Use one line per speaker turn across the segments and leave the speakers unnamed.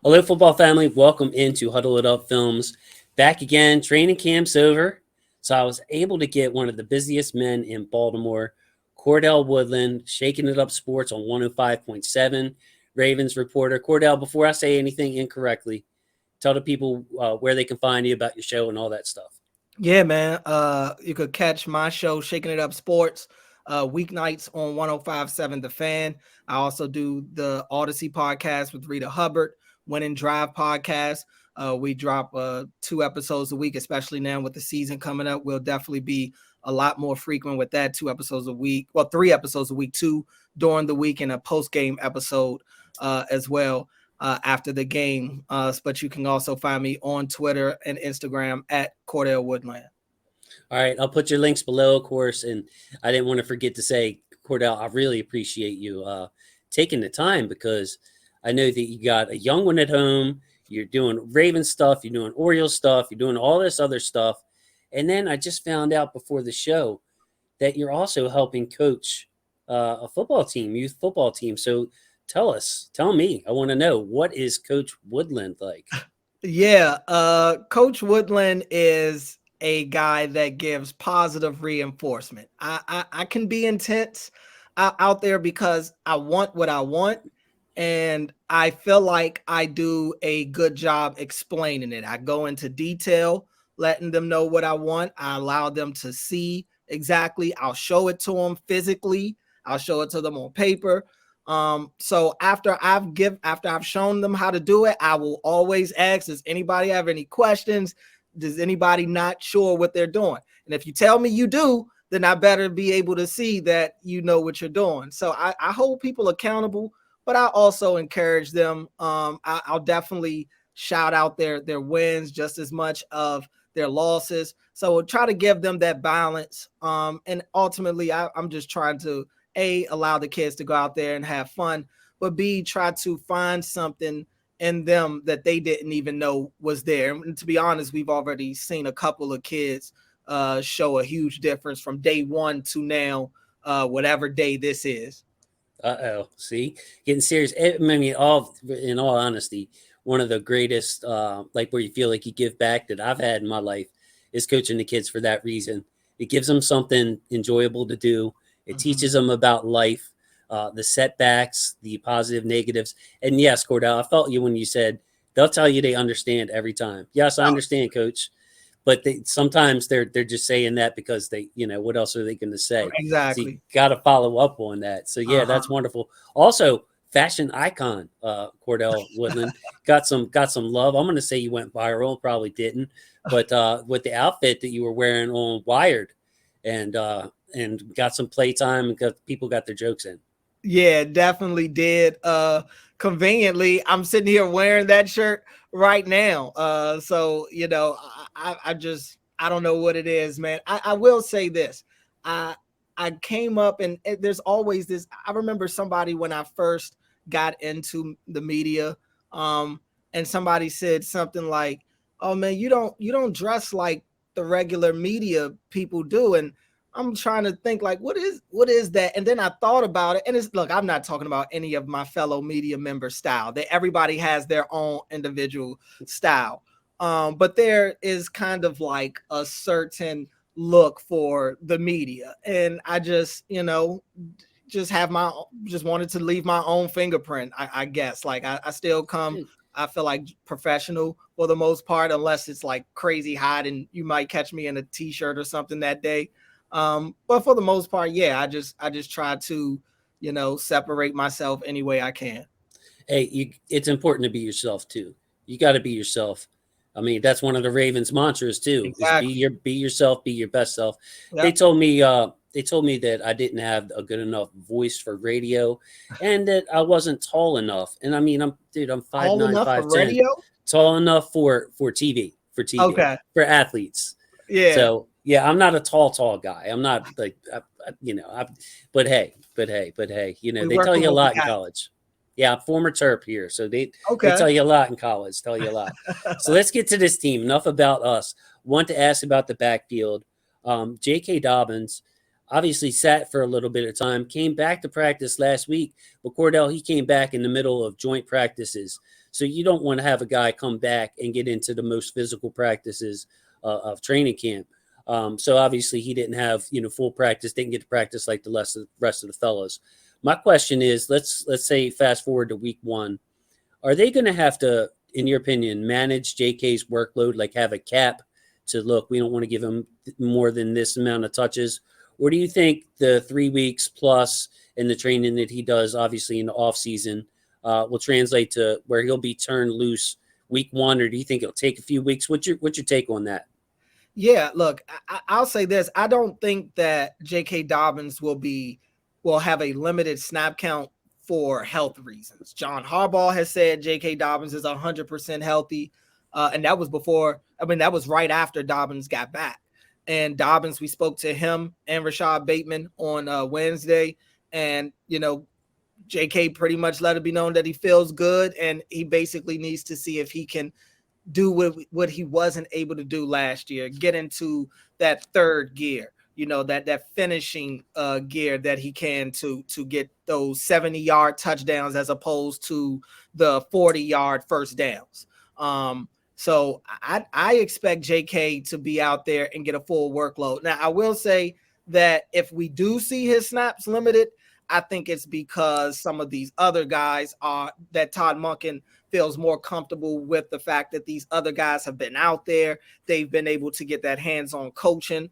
Hello, football family. Welcome into Huddle It Up Films. Back again. Training camp's over. So I was able to get one of the busiest men in Baltimore, Cordell Woodland, shaking it up sports on 105.7, Ravens reporter. Cordell, before I say anything incorrectly, tell the people where they can find you, about your show and all that stuff.
Yeah, man. You could catch my show, Shaking It Up Sports, weeknights on 105.7 The Fan. I also do the Odyssey podcast with Rita Hubbard, Win and Drive podcast. We drop 2 episodes a week, especially now with the season coming up. We'll definitely be a lot more frequent with that. 2 episodes a week, well, 3 episodes a week, two during the week, and a post game episode as well after the game. But you can also find me on Twitter and Instagram at Cordell Woodland.
All right, I'll put your links below, of course. And I didn't want to forget to say, Cordell, I really appreciate you taking the time, because I know that you got a young one at home. You're doing Raven stuff. You're doing Orioles stuff. You're doing all this other stuff. And then I just found out before the show that you're also helping coach a football team, youth football team. So tell me, I want to know, what is Coach Woodland like?
Yeah, Coach Woodland is a guy that gives positive reinforcement. I can be intense out there because I want what I want, and I feel like I do a good job explaining it. I go into detail, letting them know what I want. I allow them to see exactly. I'll show it to them physically. I'll show it to them on paper. So after I've shown them how to do it, I will always ask, does anybody have any questions? Does anybody not sure what they're doing? And if you tell me you do, then I better be able to see that you know what you're doing. So I hold people accountable, but I also encourage them. I'll definitely shout out their wins just as much of their losses. So we'll try to give them that balance. And ultimately, I'm just trying to allow the kids to go out there and have fun, but B, try to find something in them that they didn't even know was there. And to be honest, we've already seen a couple of kids show a huge difference from day one to now, whatever day this is.
See, getting serious. I mean, in all honesty, one of the greatest, like, where you feel like you give back, that I've had in my life, is coaching the kids for that reason. It gives them something enjoyable to do. It teaches them about life, the setbacks, the positive, negatives. And yes, Cordell, I felt you when you said they'll tell you they understand every time. Yes, I understand, Coach. But sometimes they're just saying that because what else are they going to say? So you
Exactly.
got to follow up on that. So yeah,
Uh-huh.
that's wonderful. Also, fashion icon Cordell Woodland got some love. I'm going to say you went viral, probably didn't, but with the outfit that you were wearing on Wired, and got some playtime, and people got their jokes in.
Yeah, definitely did. Conveniently, I'm sitting here wearing that shirt right now. So I don't know what it is, man. I will say this. I I came up and there's always this. I remember somebody when I first got into the media, um, and somebody said something like, "Oh man, you don't dress like the regular media people do," and I'm trying to think like what is that? And then I thought about it. And it's look, I'm not talking about any of my fellow media members' style. That everybody has their own individual style. But there is kind of like a certain look for the media. And I just have my just wanted to leave my own fingerprint, I guess. Like I still come, I feel like professional for the most part, unless it's like crazy hot and you might catch me in a t-shirt or something that day. But for the most part, yeah, I just try to, separate myself any way I can.
Hey, it's important to be yourself too. You got to be yourself. I mean, that's one of the Ravens' mantras too: is
Exactly.
be yourself, be your best self. They
Yep.
told me that I didn't have a good enough voice for radio, and that I wasn't tall enough. And I mean, I'm five
All
nine,
enough for
5'10",
radio.
tall enough for TV
Okay.
for athletes.
Yeah.
So yeah, I'm not a tall guy. I'm not like but hey,
We
they
work
tell
with
you a
what we
lot in
got.
college. Yeah, former Terp here, so they
Okay.
tell you a lot in college. Tell you a lot. So let's get to this team. Enough about us. Want to ask about the backfield. J.K. Dobbins obviously sat for a little bit of time. Came back to practice last week, but Cordell, he came back in the middle of joint practices. So you don't want to have a guy come back and get into the most physical practices of training camp. So obviously he didn't have full practice, didn't get to practice like the rest of the fellas. My question is, let's say fast forward to week 1. Are they going to have to, in your opinion, manage JK's workload, like have a cap to look, we don't want to give him more than this amount of touches? Or do you think the 3 weeks plus and the training that he does, obviously in the off season, will translate to where he'll be turned loose week 1? Or do you think it'll take a few weeks? What's your take on that?
Yeah, look, I'll say this. I don't think that J.K. Dobbins will have a limited snap count for health reasons. John Harbaugh has said J.K. Dobbins is 100% healthy, and that was before. I mean, that was right after Dobbins got back. And Dobbins, we spoke to him and Rashad Bateman on Wednesday, and J.K. pretty much let it be known that he feels good, and he basically needs to see if he can do what he wasn't able to do last year, get into that third gear, that finishing gear that he can to get those 70-yard touchdowns as opposed to the 40-yard first downs. So I expect JK to be out there and get a full workload. Now, I will say that if we do see his snaps limited, I think it's because some of these other guys that Todd Monken feels more comfortable with the fact that these other guys have been out there. They've been able to get that hands-on coaching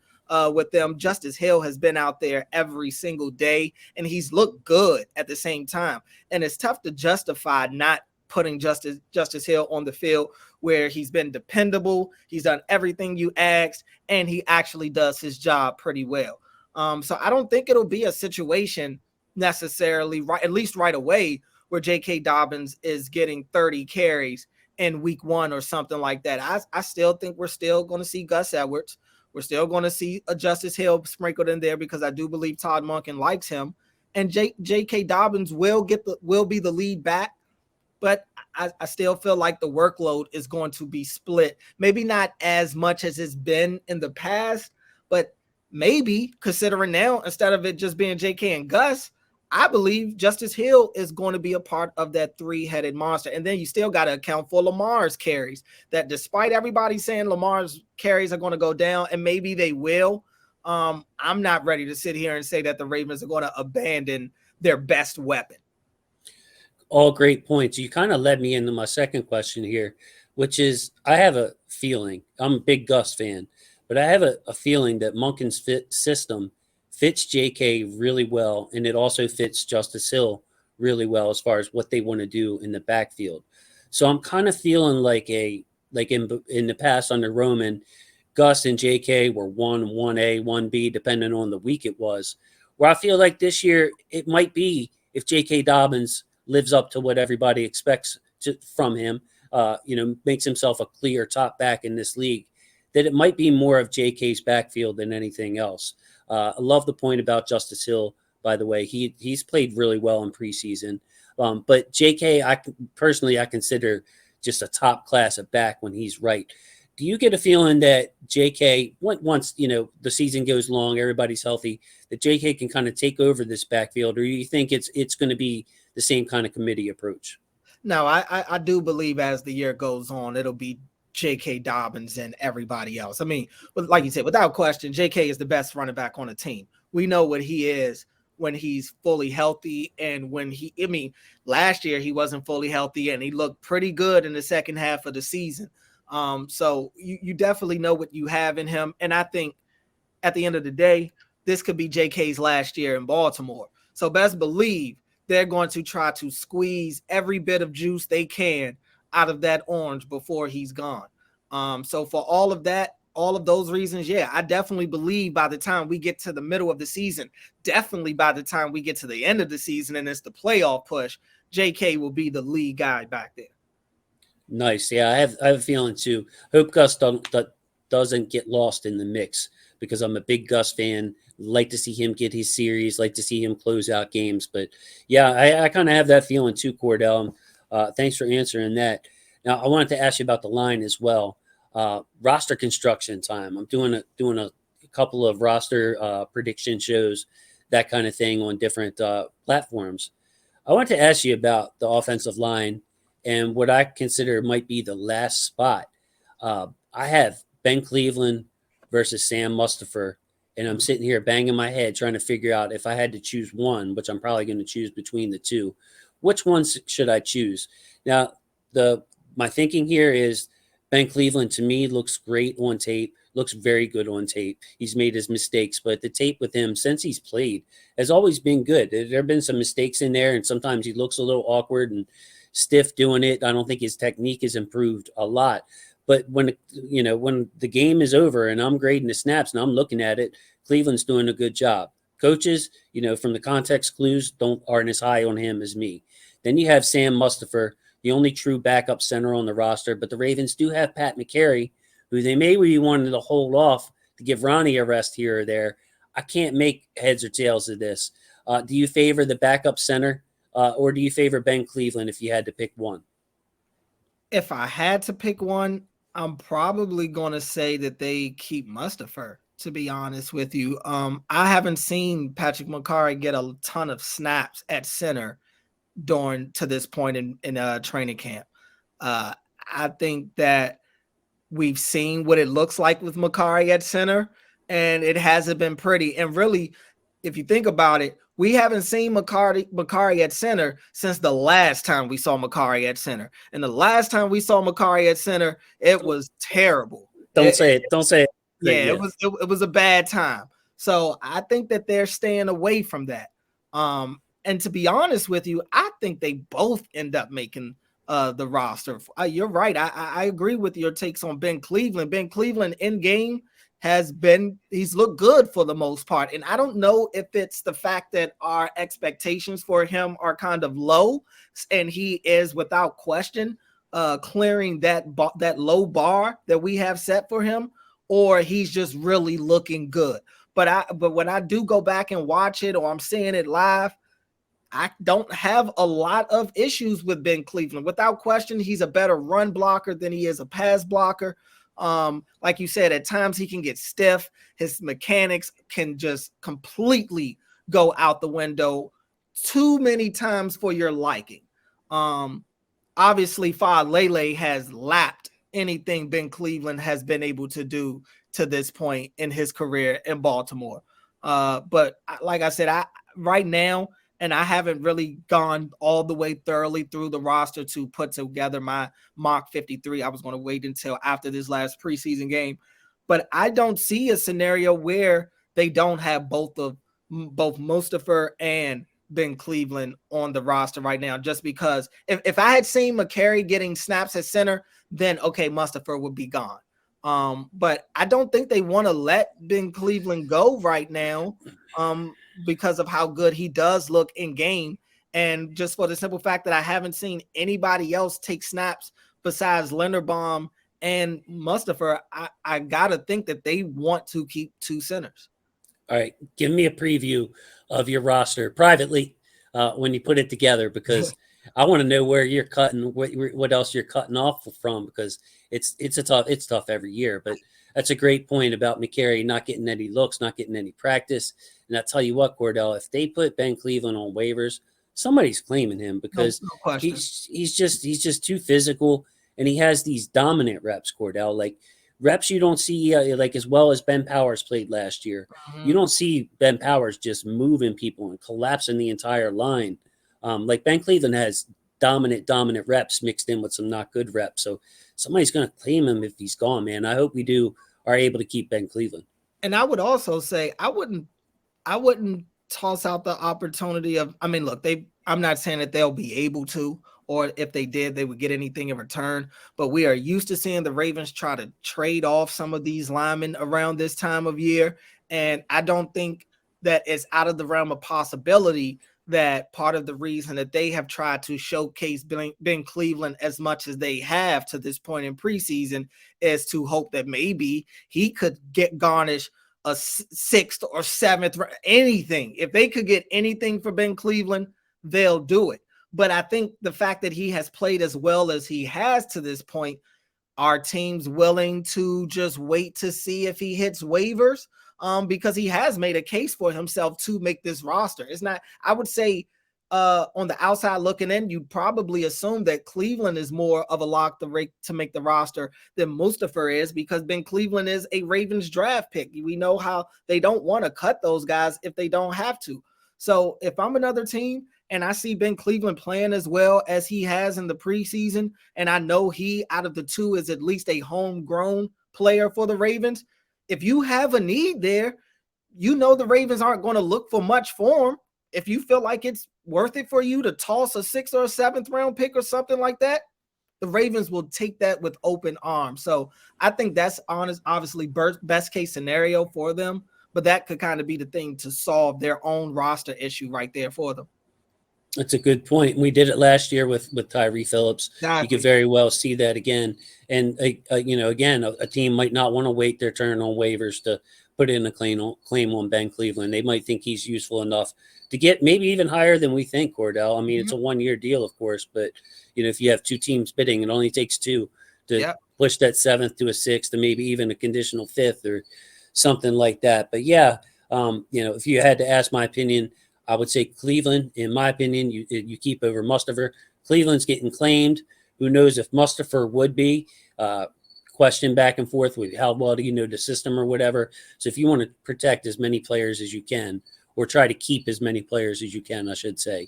with them. Justice Hill has been out there every single day, and he's looked good at the same time. And it's tough to justify not putting Justice Hill on the field where he's been dependable. He's done everything you asked, and he actually does his job pretty well. So I don't think it'll be a situation necessarily, right, at least right away, where J.K. Dobbins is getting 30 carries in week 1 or something like that. I still think we're still going to see Gus Edwards. We're still going to see a Justice Hill sprinkled in there because I do believe Todd Monken likes him. And J.K. Dobbins will be the lead back, but I still feel like the workload is going to be split. Maybe not as much as it's been in the past, but maybe considering now, instead of it just being J.K. and Gus, I believe Justice Hill is going to be a part of that 3-headed monster. And then you still got to account for Lamar's carries, that despite everybody saying Lamar's carries are going to go down, and maybe they will, I'm not ready to sit here and say that the Ravens are going to abandon their best weapon.
All great points. You kind of led me into my second question here, which is I have a feeling, I'm a big Gus fan, but I have a feeling that Monken's system fits JK really well, and it also fits Justice Hill really well as far as what they want to do in the backfield. So I'm kind of feeling like in the past under Roman, Gus and JK were 1A, 1B, depending on the week it was. Where I feel like this year it might be, if JK Dobbins lives up to what everybody expects from him, makes himself a clear top back in this league, that it might be more of JK's backfield than anything else. I love the point about Justice Hill, by the way. He's played really well in preseason. But JK, I consider just a top class at back when he's right. Do you get a feeling that JK, once the season goes long, everybody's healthy, that JK can kind of take over this backfield, or do you think it's going to be the same kind of committee approach?
No, I do believe as the year goes on, it'll be J.K. Dobbins and everybody else. I mean, like you said, without question, J.K. is the best running back on the team. We know what he is when he's fully healthy, and last year he wasn't fully healthy, and he looked pretty good in the second half of the season. So you definitely know what you have in him, and I think at the end of the day, this could be J.K.'s last year in Baltimore. So best believe they're going to try to squeeze every bit of juice they can out of that orange before he's gone. So for all of those reasons, yeah, I definitely believe by the time we get to the middle of the season, definitely by the time we get to the end of the season and it's the playoff push, JK will be the lead guy back there.
Nice. Yeah, I have a feeling too. Hope Gus doesn't get lost in the mix, because I'm a big Gus fan. Like to see him get his series, like to see him close out games. But yeah, I kind of have that feeling too, Cordell. Thanks for answering that. Now, I wanted to ask you about the line as well. Roster construction time. I'm doing a couple of roster prediction shows, that kind of thing, on different platforms. I wanted to ask you about the offensive line and what I consider might be the last spot. I have Ben Cleveland versus Sam Mustipher, and I'm sitting here banging my head trying to figure out if I had to choose one, which I'm probably going to choose between the two. Which ones should I choose? Now, the my thinking here is Ben Cleveland to me looks great on tape, looks very good on tape. He's made his mistakes, but the tape with him since he's played has always been good. There have been some mistakes in there, and sometimes he looks a little awkward and stiff doing it. I don't think his technique has improved a lot. But when the game is over and I'm grading the snaps and I'm looking at it, Cleveland's doing a good job. Coaches, from the context clues, aren't as high on him as me. Then you have Sam Mustipher, the only true backup center on the roster. But the Ravens do have Pat McCary, who they may be wanting to hold off to give Ronnie a rest here or there. I can't make heads or tails of this. Do you favor the backup center, or do you favor Ben Cleveland if you had to pick one?
If I had to pick one, I'm probably going to say that they keep Mustipher, to be honest with you. I haven't seen Patrick McCarry get a ton of snaps at center to this point in training camp. I think that we've seen what it looks like with McCarry at center, and it hasn't been pretty. And really, if you think about it, we haven't seen McCarry at center since the last time we saw McCarry at center. And the last time we saw McCarry at center, it was terrible.
Don't say it.
Yeah, it was a bad time. So I think that they're staying away from that. And to be honest with you, I think they both end up making the roster. You're right. I agree with your takes on Ben Cleveland. Ben Cleveland in game he's looked good for the most part. And I don't know if it's the fact that our expectations for him are kind of low, and he is without question clearing that low bar that we have set for him, or he's just really looking good. But when I do go back and watch it, or I'm seeing it live, I don't have a lot of issues with Ben Cleveland. Without question, he's a better run blocker than he is a pass blocker. Like you said, at times he can get stiff. His mechanics can just completely go out the window too many times for your liking. Obviously, Lele has lapped anything Ben Cleveland has been able to do to this point in his career in Baltimore. But like I said, right now, and I haven't really gone all the way thoroughly through the roster to put together my mock 53. I was going to wait until after this last preseason game. But I don't see a scenario where they don't have both Mustipher and Ben Cleveland on the roster right now, just because if I had seen McCary getting snaps at center, then okay, Mustipher would be gone. But I don't think they want to let Ben Cleveland go right now. Because of how good he does look in game, and just for the simple fact that I haven't seen anybody else take snaps besides Linderbaum and Mustipher, I gotta think that they want to keep two centers.
All right, give me a preview of your roster privately when you put it together, because I want to know where you're cutting, what else you're cutting off from, because it's tough every year. But that's a great point about McCary not getting any looks, not getting any practice. And I tell you what, Cordell, if they put Ben Cleveland on waivers, somebody's claiming him, because
no
he's just too physical, and he has these dominant reps, Cordell, like reps you don't see like as well as Ben Powers played last year. Mm-hmm. You don't see Ben Powers just moving people and collapsing the entire line. Like Ben Cleveland has dominant reps mixed in with some not good reps. So somebody's going to claim him if he's gone, man. I hope we are able to keep Ben Cleveland.
And I would also say I wouldn't toss out the opportunity of, I mean, look, I'm not saying that they'll be able to, or if they did, they would get anything in return. But we are used to seeing the Ravens try to trade off some of these linemen around this time of year. And I don't think that it's out of the realm of possibility that part of the reason that they have tried to showcase Ben Cleveland as much as they have to this point in preseason is to hope that maybe he could garnish a 6th or 7th, anything. If they could get anything for Ben Cleveland, they'll do it. But I think the fact that he has played as well as he has to this point, are teams willing to just wait to see if he hits waivers? Because he has made a case for himself to make this roster. It's not, I would say on the outside looking in, you'd probably assume that Cleveland is more of a lock to make the roster than Mustipher is, because Ben Cleveland is a Ravens draft pick. We know how they don't want to cut those guys if they don't have to. So if I'm another team and I see Ben Cleveland playing as well as he has in the preseason, and I know he, out of the two, is at least a homegrown player for the Ravens, if you have a need there, you know the Ravens aren't going to look for much for him. If you feel like it's worth it for you to toss a 6th or a 7th round pick or something like that, the Ravens will take that with open arms. So I think that's obviously best case scenario for them, but that could kind of be the thing to solve their own roster issue right there for them.
That's a good point. We did it last year with Tyree Phillips.
Exactly.
You could very well see that again. And again, a team might not want to wait their turn on waivers to put in a claim on Ben Cleveland. They might think he's useful enough to get maybe even higher than we think, Cordell. I mean, it's a 1-year deal, of course, but if you have 2 teams bidding, it only takes 2 to push that 7th to a 6th, to maybe even a conditional 5th or something like that. But yeah, if you had to ask my opinion, I would say Cleveland, in my opinion, you keep over Mustipher. Cleveland's getting claimed. Who knows if Mustipher would be? Question back and forth with how well do you know the system or whatever. So if you want to protect as many players as you can, or try to keep as many players as you can, I should say,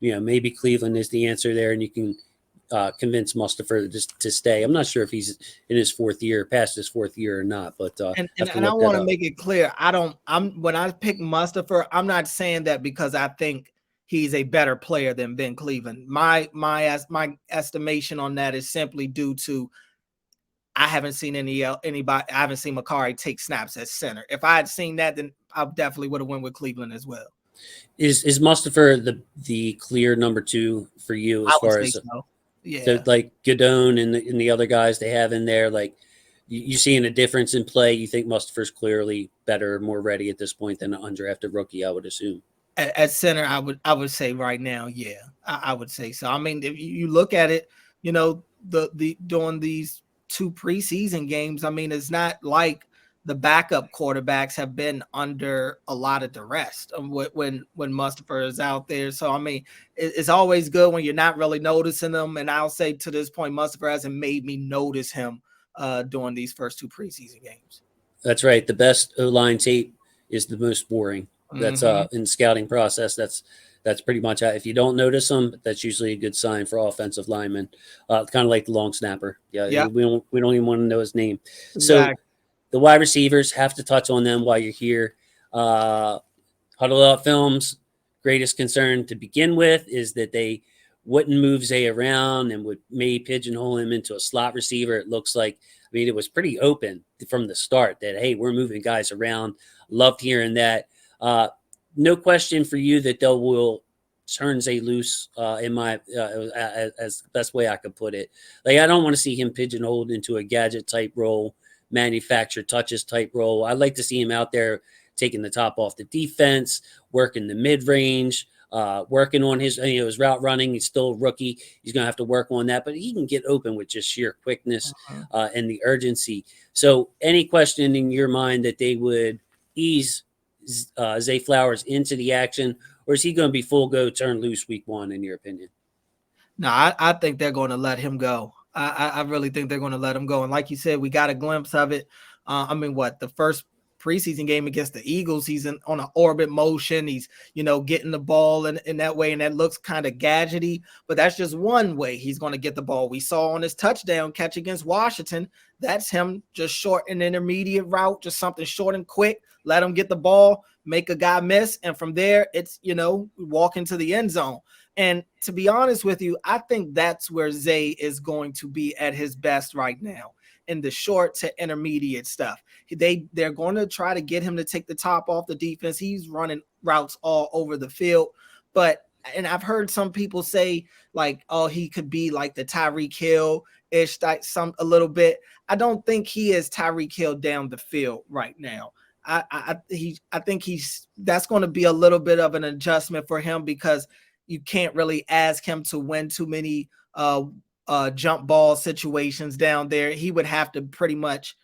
maybe Cleveland is the answer there, and you can convince Mustipher to stay. I'm not sure if he's in his 4th year, past his 4th year or not, but
and I want to make it clear, when I pick Mustipher, I'm not saying that because I think he's a better player than Ben Cleveland. My estimation on that is simply due to I haven't seen anybody. I haven't seen Makari take snaps at center. If I had seen that, then I definitely would have went with Cleveland as well.
Is Mustipher the clear number 2 for you as far as
yeah,
like Godone and the other guys they have in there? Like, you seeing a difference in play? You think Mustipher's clearly better, more ready at this point than an undrafted rookie, I would assume.
At center, I would say right now, yeah, I would say so. I mean, if you look at it, the during these 2 preseason games, I mean, it's not like the backup quarterbacks have been under a lot of duress when Mustipher is out there. So, I mean, it's always good when you're not really noticing them. And I'll say to this point, Mustipher hasn't made me notice him during these first 2 preseason games.
That's right. The best O-line tape is the most boring. That's in the scouting process. That's pretty much how, if you don't notice them, that's usually a good sign for offensive linemen. Kind of like the long snapper. Yeah. We don't even want to know his name. Exactly. So the wide receivers, have to touch on them while you're here. Huddle Up Films, greatest concern to begin with is that they wouldn't move Zay around and would maybe pigeonhole him into a slot receiver. It looks like, it was pretty open from the start that, hey, we're moving guys around. Loved hearing that. No question for you that they will turn Zay loose, in my as the best way I could put it. Like, I don't want to see him pigeonholed into a gadget type role, manufacture touches type role. I'd like to see him out there taking the top off the defense, working the mid range, working on his route running. He's still a rookie. He's going to have to work on that, but he can get open with just sheer quickness and the urgency. So any question in your mind that they would ease Zay Flowers into the action, or is he going to be full go, turn loose week 1, in your opinion?
No, I think they're going to let him go. I really think they're going to let him go. And like you said, we got a glimpse of it. The first preseason game against the Eagles, he's on an orbit motion. He's, getting the ball in that way, and that looks kind of gadgety, but that's just one way he's going to get the ball. We saw on his touchdown catch against Washington, that's him just short and intermediate route, just something short and quick. Let him get the ball, make a guy miss, and from there, it's, walk into the end zone. And to be honest with you, I think that's where Zay is going to be at his best right now, in the short to intermediate stuff. They're going to try to get him to take the top off the defense. He's running routes all over the field. And I've heard some people say, like, oh, he could be like the Tyreek Hill-ish, a little bit. I don't think he is Tyreek Hill down the field right now. I think that's going to be a little bit of an adjustment for him, because you can't really ask him to win too many jump ball situations down there. He would have to pretty much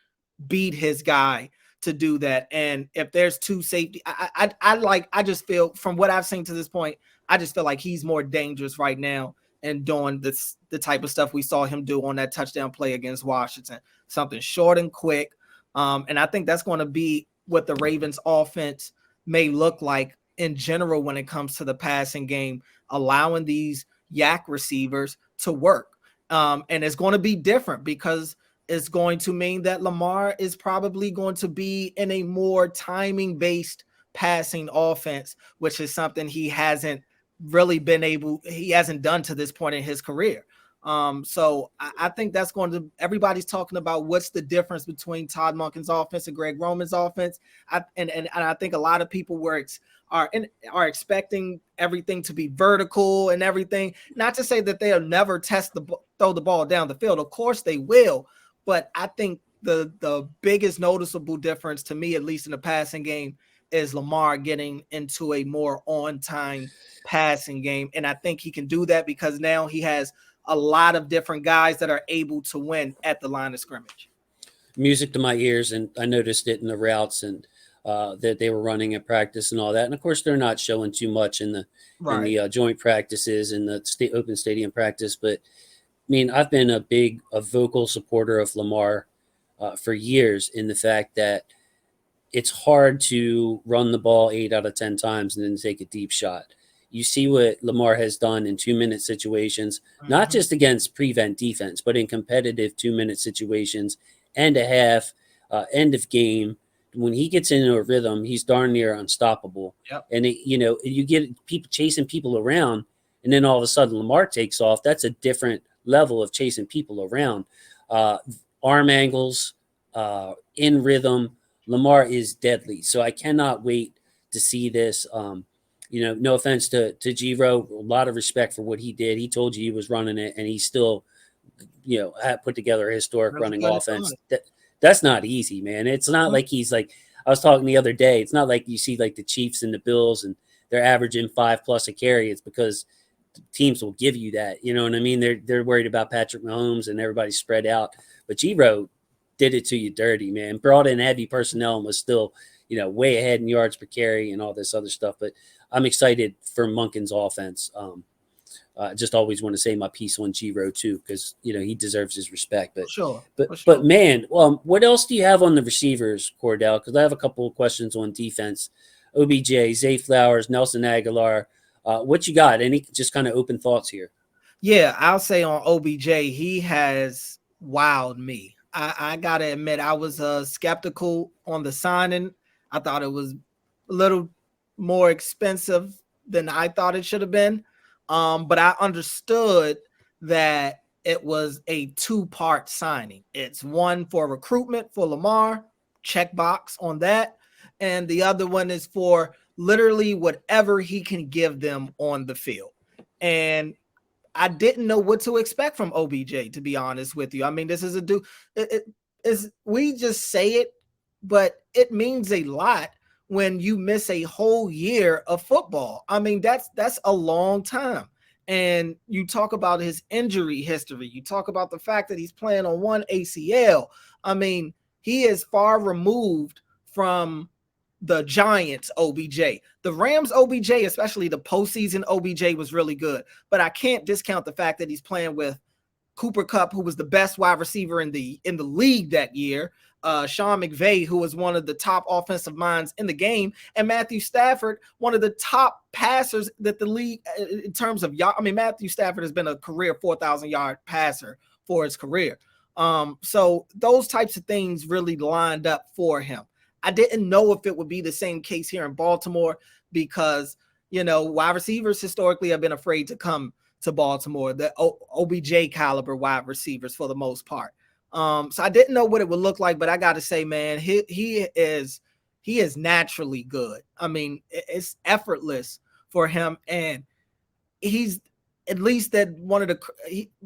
beat his guy to do that. And if there's 2 safety, I just feel, from what I've seen to this point, I just feel like he's more dangerous right now and doing the type of stuff we saw him do on that touchdown play against Washington. Something short and quick. And I think that's going to be what the Ravens offense may look like in general when it comes to the passing game, allowing these yak receivers to work. And it's going to be different because it's going to mean that Lamar is probably going to be in a more timing based passing offense, which is something he hasn't done to this point in his career. So I think that's going to, everybody's talking about what's the difference between Todd Monken's offense and Greg Roman's offense. And I think a lot of people are expecting everything to be vertical and everything. Not to say that they'll never throw the ball down the field. Of course they will. But I think the biggest noticeable difference to me, at least in the passing game, is Lamar getting into a more on-time passing game. And I think he can do that because now he has a lot of different guys that are able to win at the line of scrimmage.
Music to my ears, and I noticed it in the routes and that they were running at practice and all that. And of course, they're not showing too much in the joint practices and the open stadium practice. But I mean, I've been a vocal supporter of Lamar for years in the fact that it's hard to run the ball 8 out of 10 times and then take a deep shot. You see what Lamar has done in 2-minute situations, not just against prevent defense, but in competitive 2-minute situations, and a half, end of game. When he gets into a rhythm, he's darn near unstoppable.
Yep.
And you get people chasing people around, and then all of a sudden Lamar takes off. That's a different level of chasing people around. Arm angles, in rhythm. Lamar is deadly. So I cannot wait to see this. No offense to Giro, a lot of respect for what he did. He told you he was running it, and he still, had put together a historic running offense. That's not easy, man. It's not like he's like, I was talking the other day, it's not like you see like the Chiefs and the Bills and they're averaging 5+ a carry. It's because teams will give you that. You know what I mean? They're worried about Patrick Mahomes and everybody's spread out. But Giro did it to you dirty, man. Brought in heavy personnel and was still, way ahead in yards per carry and all this other stuff. But I'm excited for Monken's offense. Just always want to say my piece on Giro too, because he deserves his respect. But
sure.
But man, what else do you have on the receivers, Cordell? Because I have a couple of questions on defense. OBJ, Zay Flowers, Nelson Aguilar. What you got? Any just kind of open thoughts here?
Yeah, I'll say on OBJ, he has wowed me. I gotta admit, I was skeptical on the signing. I thought it was a little more expensive than I thought it should have been. But I understood that it was a 2-part signing. It's one for recruitment for Lamar, checkbox on that. And the other one is for literally whatever he can give them on the field. And I didn't know what to expect from OBJ, to be honest with you. I mean, this is a dude. We just say it, but it means a lot when you miss a whole year of football. I mean, that's a long time. And you talk about his injury history. You talk about the fact that he's playing on one ACL. I mean, he is far removed from the Giants OBJ. The Rams OBJ, especially the postseason OBJ, was really good. But I can't discount the fact that he's playing with Cooper Kupp, who was the best wide receiver in the league that year, Sean McVay, who was one of the top offensive minds in the game, and Matthew Stafford, one of the top passers that the league, in terms of yard. I mean, Matthew Stafford has been a career 4,000-yard passer for his career. So those types of things really lined up for him. I didn't know if it would be the same case here in Baltimore because, wide receivers historically have been afraid to come to Baltimore, the OBJ caliber wide receivers for the most part. So I didn't know what it would look like, but I got to say, man, he is naturally good. I mean, it's effortless for him. And he's at least that one of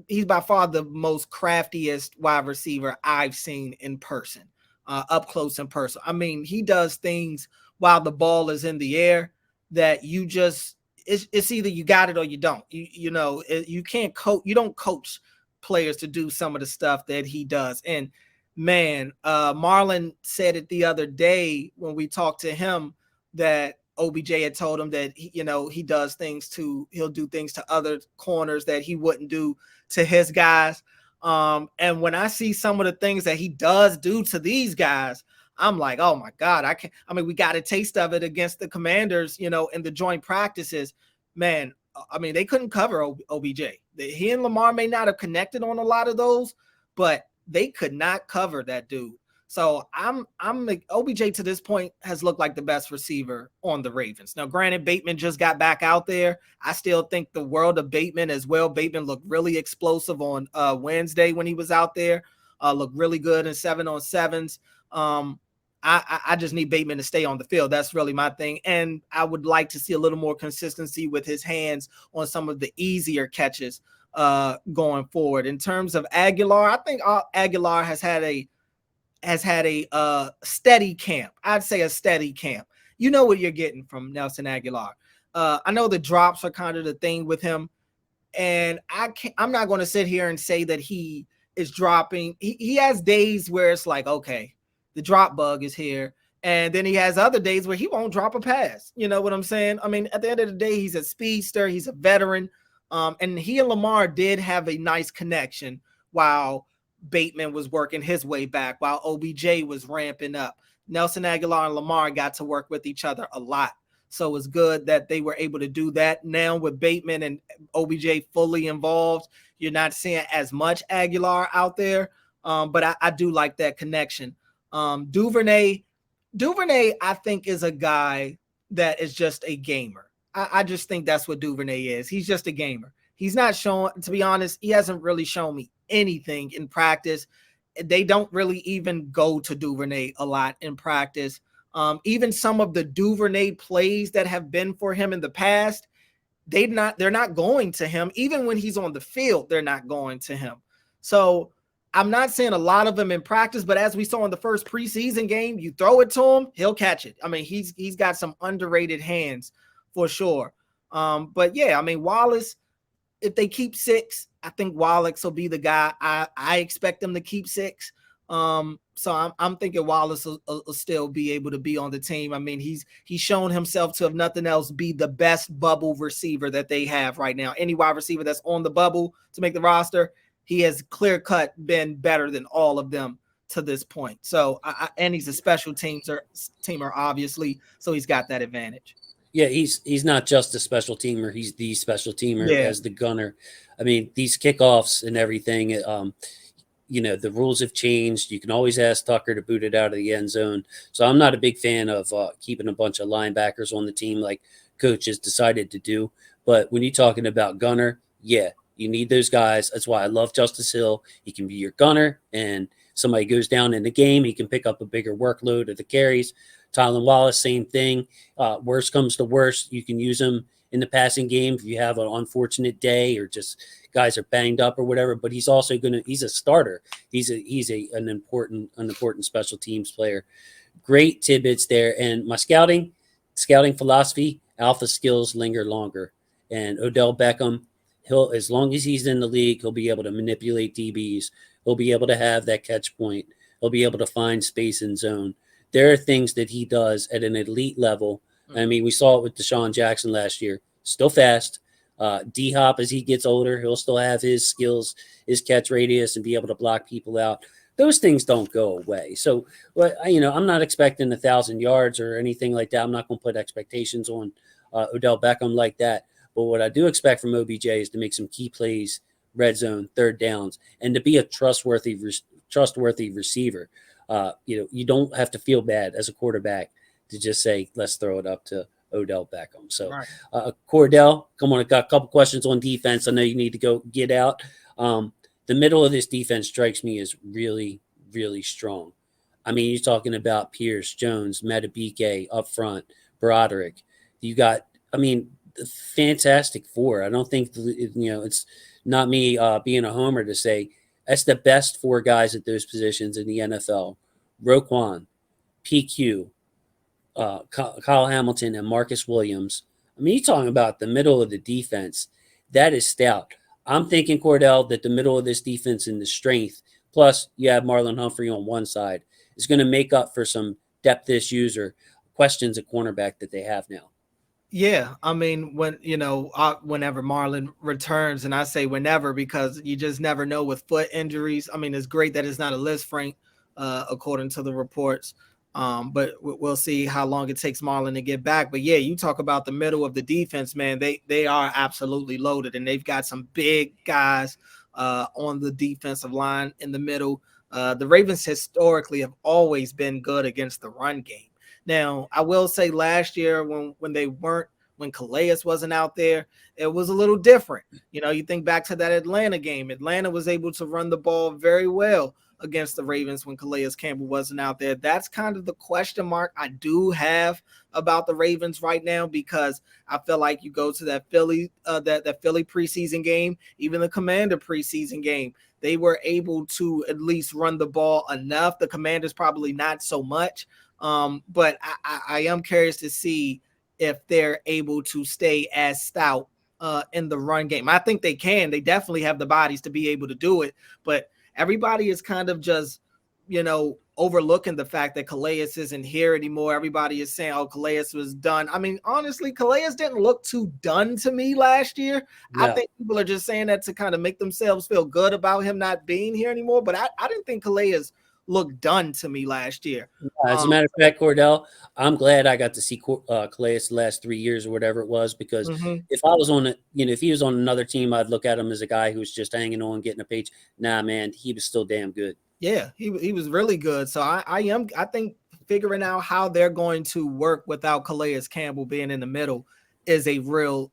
he's by far the most craftiest wide receiver I've seen in person. Up close in person. I mean, he does things while the ball is in the air that it's either you got it or you don't. You can't coach. You don't coach players to do some of the stuff that he does. And man, Marlon said it the other day when we talked to him that OBJ had told him that he'll do things to other corners that he wouldn't do to his guys. And when I see some of the things that he does do to these guys, I'm like, oh my God, we got a taste of it against the Commanders, in the joint practices. Man, they couldn't cover OBJ. He and Lamar may not have connected on a lot of those, but they could not cover that dude. So I'm OBJ to this point has looked like the best receiver on the Ravens. Now, granted, Bateman just got back out there. I still think the world of Bateman as well. Bateman looked really explosive on Wednesday when he was out there. Looked really good in 7-on-7s. I just need Bateman to stay on the field. That's really my thing. And I would like to see a little more consistency with his hands on some of the easier catches going forward. In terms of Aguilar, I think Aguilar has had a steady camp. I'd say a steady camp. You know what you're getting from Nelson Aguilar. I know the drops are kind of the thing with him, and I'm not going to sit here and say that he is dropping. He has days where it's like, okay, the drop bug is here, and then he has other days where he won't drop a pass. You know what I'm saying? At the end of the day, he's a speedster. He's a veteran, and he and Lamar did have a nice connection while Bateman was working his way back, while OBJ was ramping up. Nelson Aguilar and Lamar got to work with each other a lot. So it's good that they were able to do that. Now with Bateman and OBJ fully involved, you're not seeing as much Aguilar out there. But I do like that connection. Duvernay, I think, is a guy that is just a gamer. I just think that's what Duvernay is. He's just a gamer. He's not showing, to be honest, he hasn't really shown me anything in practice. They don't really even go to Duvernay a lot in practice. Even some of the Duvernay plays that have been for him in the past, they're not going to him. Even when he's on the field, they're not going to him. So I'm not saying a lot of them in practice, but as we saw in the first preseason game, you throw it to him, he'll catch it. He's got some underrated hands for sure. But yeah, Wallace, if they keep 6, I think Wallace will be the guy. I expect them to keep 6. So I'm thinking Wallace will still be able to be on the team. He's shown himself to, if nothing else, be the best bubble receiver that they have right now. Any wide receiver that's on the bubble to make the roster, he has clear-cut been better than all of them to this point. So, and he's a special teamer, obviously, so he's got that advantage.
Yeah, he's not just a special teamer. He's the special teamer as the gunner. These kickoffs and everything, the rules have changed. You can always ask Tucker to boot it out of the end zone. So I'm not a big fan of keeping a bunch of linebackers on the team like Coach has decided to do. But when you're talking about gunner, yeah, you need those guys. That's why I love Justice Hill. He can be your gunner, and somebody goes down in the game, he can pick up a bigger workload of the carries. Tylan Wallace, same thing. Worst comes to worst, you can use him in the passing game if you have an unfortunate day or just guys are banged up or whatever. But he's also he's a starter. He's an important special teams player. Great tidbits there. And my scouting philosophy: alpha skills linger longer. And Odell Beckham, as long as he's in the league, he'll be able to manipulate DBs. He'll be able to have that catch point. He'll be able to find space in zone. There are things that he does at an elite level. We saw it with Deshaun Jackson last year. Still fast. D-Hop, as he gets older, he'll still have his skills, his catch radius, and be able to block people out. Those things don't go away. So, I'm not expecting 1,000 yards or anything like that. I'm not going to put expectations on Odell Beckham like that. But what I do expect from OBJ is to make some key plays, red zone, third downs, and to be a trustworthy receiver. You don't have to feel bad as a quarterback to just say, let's throw it up to Odell Beckham. So, right. Cordell, come on, I got a couple questions on defense. I know you need to go get out. The middle of this defense strikes me as really, really strong. You're talking about Pierce, Jones, Matabike up front, Broderick. You got, fantastic 4. I don't think, it's not me being a homer to say that's the best 4 guys at those positions in the NFL. Roquan, PQ, Kyle Hamilton, and Marcus Williams. You're talking about the middle of the defense. That is stout. I'm thinking, Cordell, that the middle of this defense and the strength, plus you have Marlon Humphrey on one side, is going to make up for some depth issues or questions at cornerback that they have now.
Yeah, I mean, whenever Marlon returns, and I say whenever because you just never know with foot injuries. I mean, it's great that it's not a list, Frank, according to the reports. But we'll see how long it takes Marlon to get back. But yeah, you talk about the middle of the defense, man. They are absolutely loaded, and they've got some big guys on the defensive line in the middle. The Ravens historically have always been good against the run game. Now, I will say last year when Calais wasn't out there, it was a little different. You think back to that Atlanta game. Atlanta was able to run the ball very well against the Ravens when Calais Campbell wasn't out there. That's kind of the question mark I do have about the Ravens right now, because I feel like you go to that Philly preseason game, even the Commander preseason game, they were able to at least run the ball enough. The Commanders probably not so much. But I am curious to see if they're able to stay as stout in the run game. I think they can. They definitely have the bodies to be able to do it. But everybody is kind of just, overlooking the fact that Calais isn't here anymore. Everybody is saying, oh, Calais was done. I mean, honestly, Calais didn't look too done to me last year.
No.
I think people are just saying that to kind of make themselves feel good about him not being here anymore. But I didn't think Calais looked done to me last year.
As a matter of fact, Cordell, I'm glad I got to see Calais the last 3 years or whatever it was, because if I was on if he was on another team, I'd look at him as a guy who was just hanging on, getting a page. Nah, man, he was still damn good.
Yeah, he was really good. So I think figuring out how they're going to work without Calais Campbell being in the middle is a real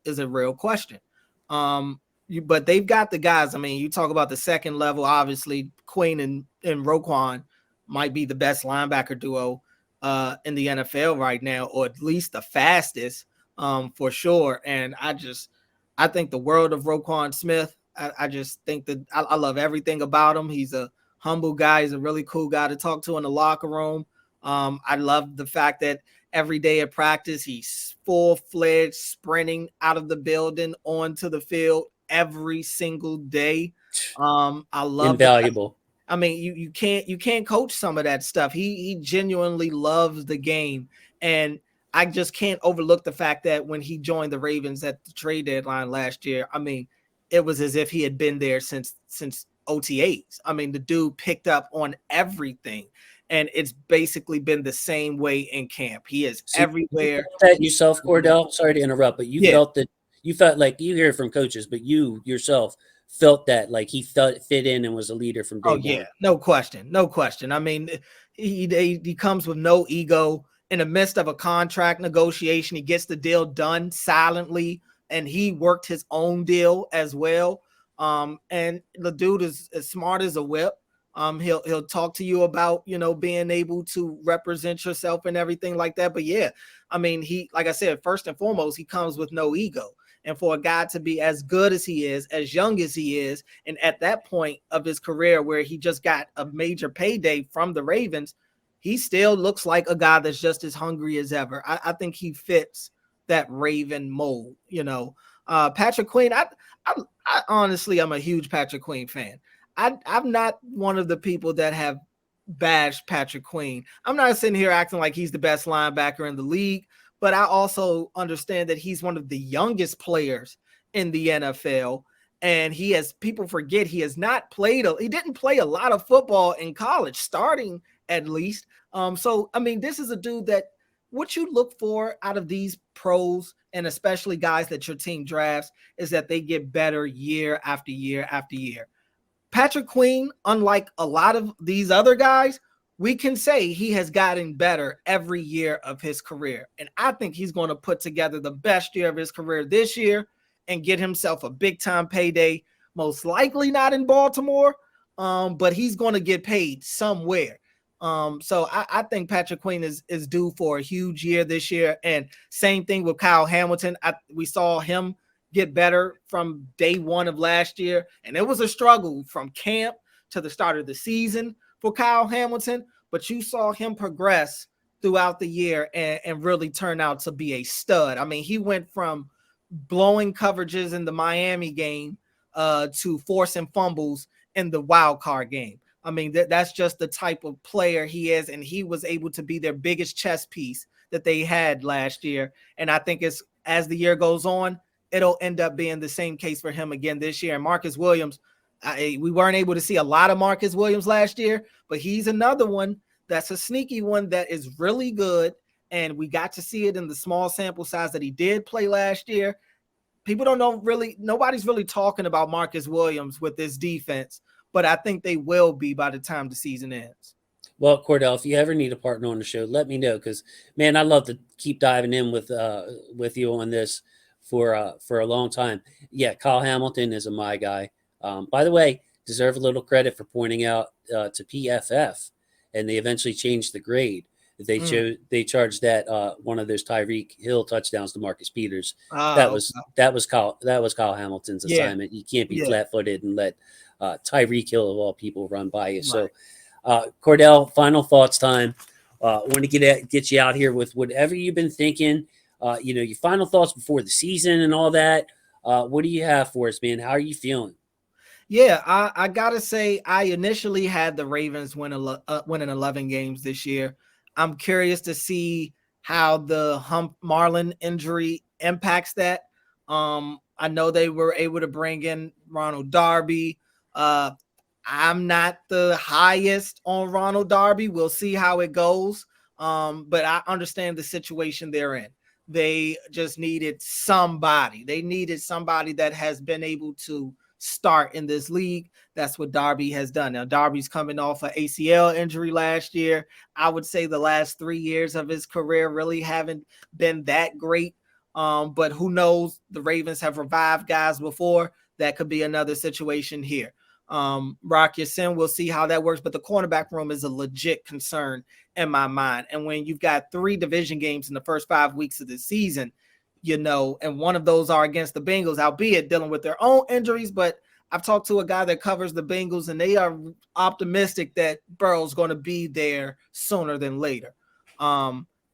question. But they've got the guys. I mean, you talk about the second level, obviously Queen and Roquan might be the best linebacker duo in the NFL right now, or at least the fastest for sure. And I think the world of Roquan Smith. I just think that I love everything about him. He's a humble guy. He's a really cool guy to talk to in the locker room. I love the fact that every day at practice, he's full-fledged sprinting out of the building onto the field every single day. I love
invaluable.
I mean, you can't coach some of that stuff. He genuinely loves the game, and I just can't overlook the fact that when he joined the Ravens at the trade deadline last year, I mean, it was as if he had been there since OTAs. I mean, the dude picked up on everything, and it's basically been the same way in camp. He is everywhere.
You felt that yourself, Cordell? Sorry to interrupt, but you felt that you felt like you hear it from coaches, but you yourself felt that like he fit in and was a leader from day one.
Yeah, no question. I mean, he comes with no ego. In the midst of a contract negotiation, he gets the deal done silently, and he worked his own deal as well. And the dude is as smart as a whip. He'll talk to you about, being able to represent yourself and everything like that. But yeah, I mean, like I said, first and foremost, he comes with no ego. And for a guy to be as good as he is, as young as he is, and at that point of his career where he just got a major payday from the Ravens, he still looks like a guy that's just as hungry as ever. I think he fits that Raven mold, Patrick Queen, I honestly, I'm a huge Patrick Queen fan. I'm not one of the people that have bashed Patrick Queen. I'm not sitting here acting like he's the best linebacker in the league, but I also understand that he's one of the youngest players in the NFL. And people forget he didn't play a lot of football in college, starting at least. So, I mean, this is a dude that what you look for out of these pros, and especially guys that your team drafts, is that they get better year after year after year. Patrick Queen, unlike a lot of these other guys, we can say he has gotten better every year of his career. And I think he's going to put together the best year of his career this year and get himself a big-time payday, most likely not in Baltimore, but he's going to get paid somewhere. So I think Patrick Queen is due for a huge year this year. And same thing with Kyle Hamilton. We saw him get better from day one of last year, and it was a struggle from camp to the start of the season for Kyle Hamilton, but you saw him progress throughout the year and really turn out to be a stud. I mean, he went from blowing coverages in the Miami game to forcing fumbles in the wild card game. I mean, that's just the type of player he is, and he was able to be their biggest chess piece that they had last year. And I think it's as the year goes on, it'll end up being the same case for him again this year. And Marcus Williams, we weren't able to see a lot of Marcus Williams last year, but he's another one that's a sneaky one that is really good. And we got to see it in the small sample size that he did play last year. People don't know really, nobody's really talking about Marcus Williams with this defense, but I think they will be by the time the season ends.
Well, Cordell, if you ever need a partner on the show, let me know because, man, I love to keep diving in with you on this for a long time. Yeah, Kyle Hamilton is a my guy. By the way, deserve a little credit for pointing out to PFF, and they eventually changed the grade. They charged that one of those Tyreek Hill touchdowns to Marcus Peters. That was Kyle Hamilton's assignment. You can't be flat footed and let Tyreek Hill of all people run by you. Right. So, Cordell, final thoughts time. I want to get you out here with whatever you've been thinking. Your final thoughts before the season and all that. What do you have for us, man? How are you feeling?
Yeah, I gotta say, I initially had the Ravens winning 11 games this year. I'm curious to see how the Hump Marlin injury impacts that. I know they were able to bring in Ronald Darby. I'm not the highest on Ronald Darby. We'll see how it goes. But I understand the situation they're in. They just needed somebody. They needed somebody that has been able to start in this league. That's what Darby has done. Now, Darby's coming off an ACL injury last year. I would say the last 3 years of his career really haven't been that great. But who knows? The Ravens have revived guys before. That could be another situation here. Rock Ya-Sin, we'll see how that works, but the cornerback room is a legit concern in my mind. And when you've got 3 division games in the first 5 weeks of the season, and one of those are against the Bengals, albeit dealing with their own injuries, but I've talked to a guy that covers the Bengals, and they are optimistic that Burrow's going to be there sooner than later.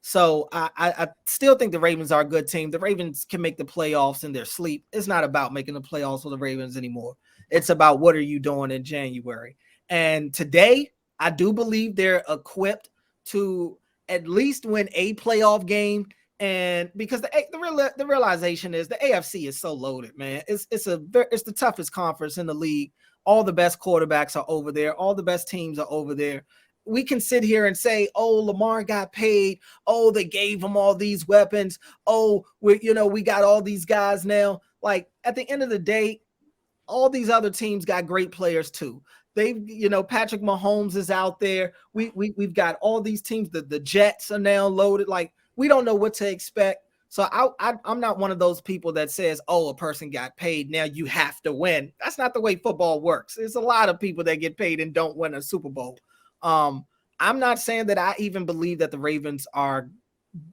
So I still think the Ravens are a good team. The Ravens can make the playoffs in their sleep. It's not about making the playoffs for the Ravens anymore. It's about what are you doing in January. And today, I do believe they're equipped to at least win a playoff game. And because the realization is the AFC is so loaded, man. It's the toughest conference in the league. All the best quarterbacks are over there. All the best teams are over there. We can sit here and say, oh, Lamar got paid. Oh, they gave him all these weapons. Oh, we got all these guys now. Like, at the end of the day, all these other teams got great players too. Patrick Mahomes is out there. We've got all these teams. The Jets are now loaded. Like, we don't know what to expect. So I'm not one of those people that says, oh, a person got paid, now you have to win. That's not the way football works. There's a lot of people that get paid and don't win a Super Bowl. I'm not saying that I even believe that the Ravens are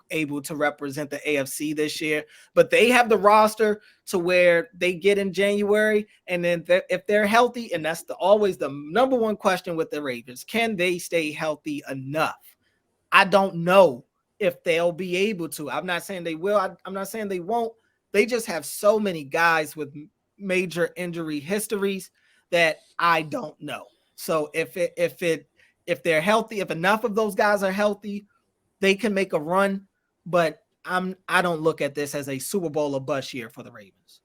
able to represent the AFC this year, but they have the roster to where they get in January, and then if they're healthy, and that's always the number one question with the Ravens, can they stay healthy enough? I don't know if they'll be able to. I'm not saying they will. I'm not saying they won't. They just have so many guys with major injury histories that I don't know. So if they're healthy, if enough of those guys are healthy, they can make a run. But I don't look at this as a Super Bowl or bust year for the Ravens.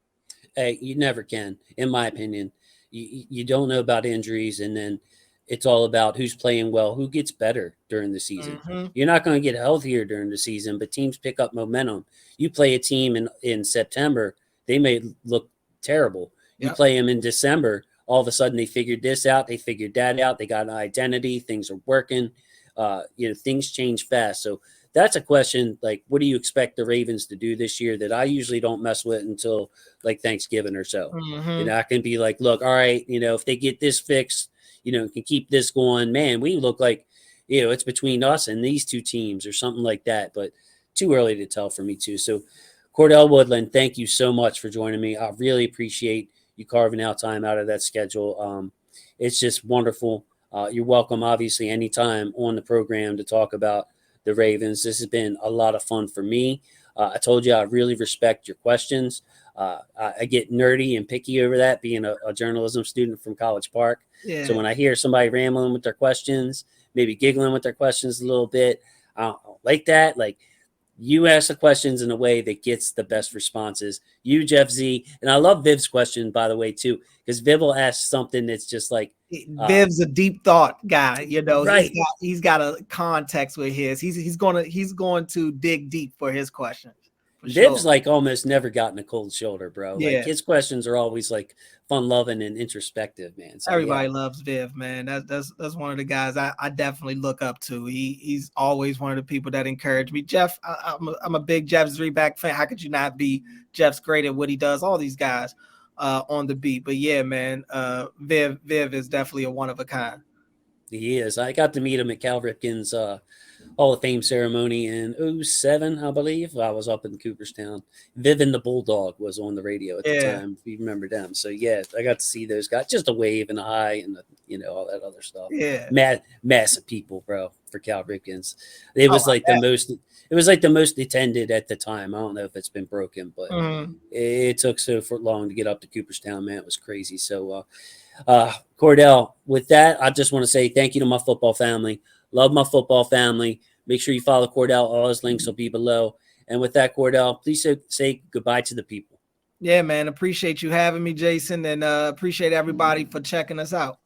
Hey, you never can, in my opinion. You don't know about injuries, and then it's all about who's playing well, who gets better during the season. Mm-hmm. You're not going to get healthier during the season, but teams pick up momentum. You play a team in September, they may look terrible. Yep. You play them in December, all of a sudden they figured this out, they figured that out, they got an identity, things are working. Things change fast. So that's a question, like, what do you expect the Ravens to do this year that I usually don't mess with until like Thanksgiving or so. Mm-hmm. I can be like, look, all right, if they get this fixed, can keep this going, man, we look like, it's between us and these two teams or something like that, but too early to tell for me too. So Cordell Woodland, thank you so much for joining me. I really appreciate you carving out time out of that schedule. It's just wonderful. You're welcome, obviously, anytime on the program to talk about the Ravens. This has been a lot of fun for me. I told you I really respect your questions. I get nerdy and picky over that, being a journalism student from College Park. Yeah. So when I hear somebody rambling with their questions, maybe giggling with their questions a little bit, I don't like that. Like, You ask the questions in a way that gets the best responses. You, Jeff Z, and I love Viv's question, by the way, too, because Viv will ask something that's just like,
Viv's a deep thought guy. You know,
right.
he's got a context with his. He's going to dig deep for his questions. For
Viv's
sure.
like almost never gotten a cold shoulder, bro. Like
Yeah.
his questions are always like fun loving and introspective, man. So yeah.
Everybody loves Viv, man. That's one of the guys I definitely look up to. He's always one of the people that encourage me. Jeff, I'm a big Jeff Zreback fan. How could you not be? Jeff's great at what he does. All these guys on the beat. But yeah, man, Viv is definitely a one of a kind.
He is. I got to meet him at Cal Ripken's Hall of Fame ceremony in 07, I believe. I was up in Cooperstown. Viv and the Bulldog was on the radio at the time, if you remember them. So, yeah, I got to see those guys. Just a wave and a high and, all that other stuff.
Yeah.
Massive people, bro, for Cal Ripken's. It was the most attended at the time. I don't know if it's been broken, but it took so long to get up to Cooperstown, man. It was crazy. So, Cordell, with that, I just want to say thank you to my football family. Love my football family. Make sure you follow Cordell. All his links will be below. And with that, Cordell, please say goodbye to the people.
Yeah, man. Appreciate you having me, Jason, and appreciate everybody for checking us out.